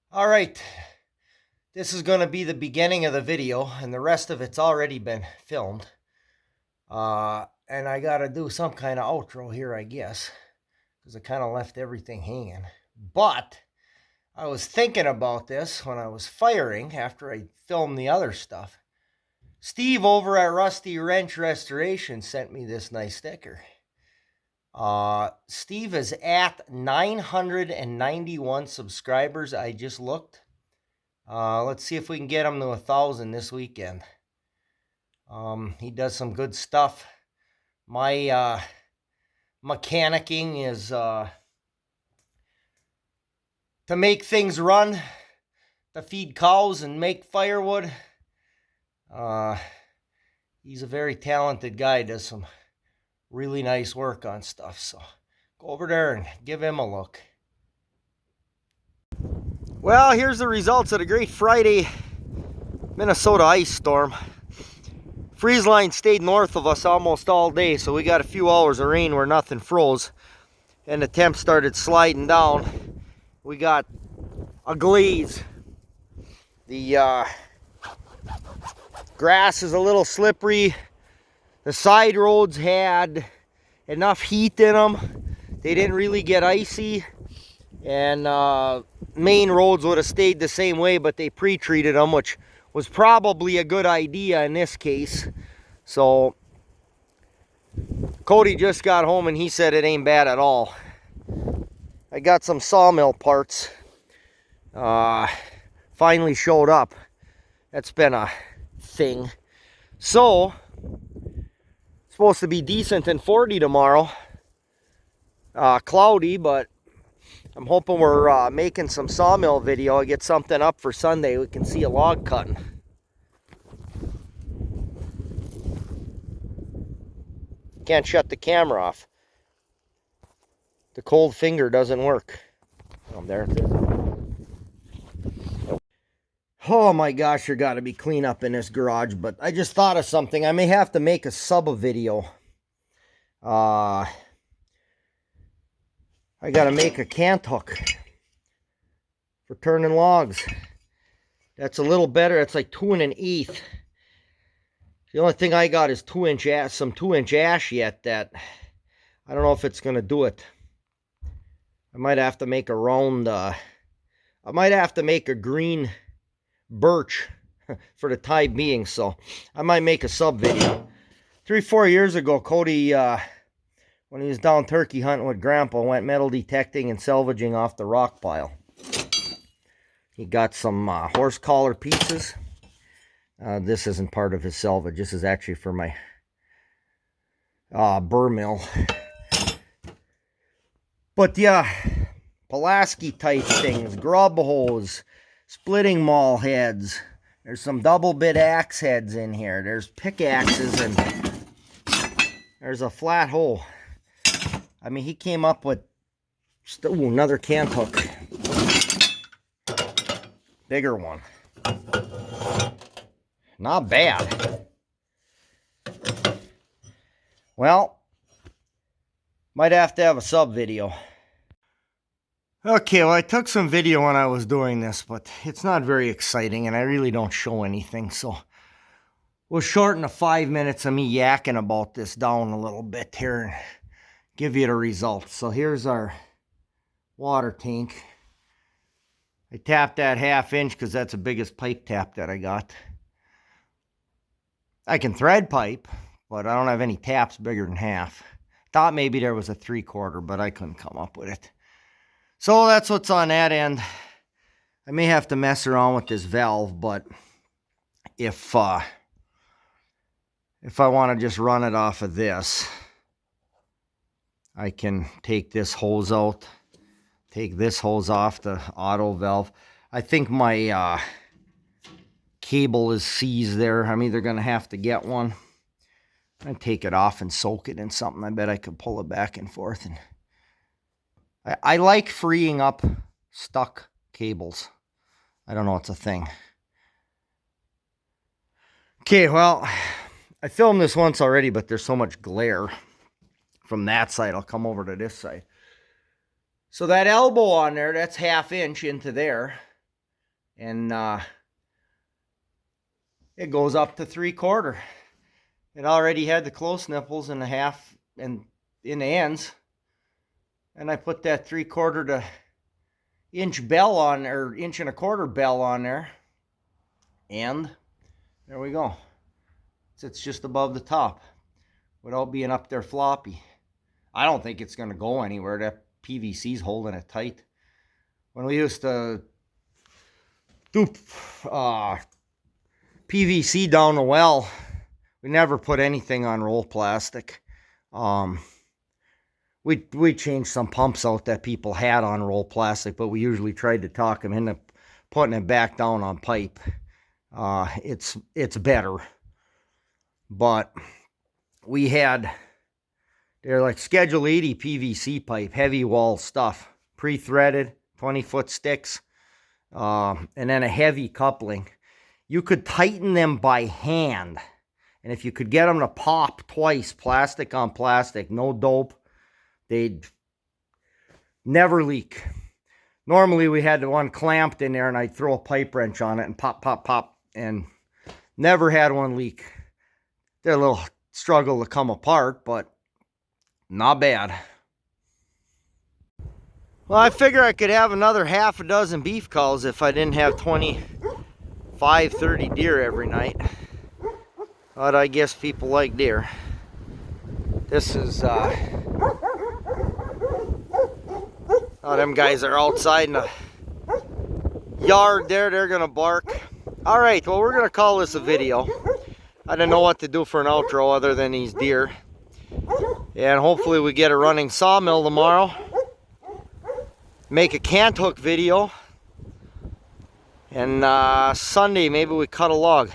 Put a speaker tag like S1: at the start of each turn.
S1: All right, this is going to be the beginning of the video, and the rest of it's already been filmed. And I got to do some kind of outro here, I guess, because I kind of left everything hanging. But I was thinking about this when I was firing after I filmed the other stuff. Steve over at Rusty Wrench Restoration sent me this nice sticker. Steve is at 991 subscribers. I just looked. Let's see if we can get him to 1,000 this weekend. He does some good stuff. My mechanicking is to make things run, to feed cows and make firewood. He's a very talented guy. Does some really nice work on stuff. So go over there and give him a look. Well, here's the results of the great Friday Minnesota ice storm. Freeze line stayed north of us almost all day, so we got a few hours of rain where nothing froze, and the temp started sliding down. We got a glaze. The grass is a little slippery. The side roads had enough heat in them. They didn't really get icy, and main roads would have stayed the same way, but they pre-treated them, which was probably a good idea in this case. So Cody just got home and he said it ain't bad at all. I got some sawmill parts finally showed up. That's been a thing. So it's supposed to be decent and 40 tomorrow. Cloudy, but I'm hoping we're making some sawmill video. I get something up for Sunday. We can see a log cutting. Can't shut the camera off. The cold finger doesn't work. Oh, there it is. Oh my gosh, there got to be cleanup in this garage, but I just thought of something. I may have to make a sub video. I got to make a cant hook for turning logs. That's a little better. It's like 2 1/8. The only thing I got is 2-inch ash, some 2-inch ash yet that I don't know if it's going to do it. I might have to make a round, I might have to make a green birch for the time being, so I might make a sub video. 3-4 years ago, Cody, when he was down turkey hunting with Grandpa, went metal detecting and salvaging off the rock pile. He got some horse collar pieces. This isn't part of his salvage. This is actually for my burr mill. But yeah, Pulaski type things, grub hose, splitting maul heads. There's some double bit axe heads in here. There's pickaxes, and there's a flat hole. I mean, he came up with another cant hook. Bigger one. Not bad. Well, might have to have a sub video. Okay, well, I took some video when I was doing this, but it's not very exciting, and I really don't show anything, so we'll shorten the 5 minutes of me yakking about this down a little bit here and give you the results. So here's our water tank. I tapped that 1/2 inch because that's the biggest pipe tap that I got. I can thread pipe, but I don't have any taps bigger than 1/2. Thought maybe there was a 3/4, but I couldn't come up with it. So that's what's on that end. I may have to mess around with this valve, but if I want to just run it off of this, I can take this hose out, take this hose off the auto valve. I think my cable is seized there. I'm either going to have to get one and take it off and soak it in something. I bet I could pull it back and forth. And I like freeing up stuck cables. I don't know, it's a thing. Okay, well, I filmed this once already, but there's so much glare from that side. I'll come over to this side. So that elbow on there, that's 1/2 inch into there. And it goes up to 3/4. It already had the close nipples and a half and in the ends. And I put that 3/4 to inch bell on, or 1.25 inch bell on there. And there we go. It's just above the top without being up there floppy. I don't think it's going to go anywhere. That PVC's holding it tight. When we used to do PVC down the well, we never put anything on roll plastic. We changed some pumps out that people had on roll plastic, but we usually tried to talk them into putting it back down on pipe. It's better. But we had, they're like Schedule 80 PVC pipe, heavy wall stuff, pre-threaded, 20-foot sticks, and then a heavy coupling. You could tighten them by hand, and if you could get them to pop twice, plastic on plastic, no dope, they'd never leak. Normally we had the one clamped in there, and I'd throw a pipe wrench on it and pop, pop, pop, and never had one leak. They're a little struggle to come apart, but not bad. Well, I figure I could have another half a dozen beef calls if I didn't have 25, 30 deer every night. But I guess people like deer. This is, oh, them guys are outside in the yard there. They're gonna bark. All right, well, we're gonna call this a video. I didn't know what to do for an outro other than these deer. And hopefully we get a running sawmill tomorrow. Make a cant hook video. And Sunday, maybe we cut a log.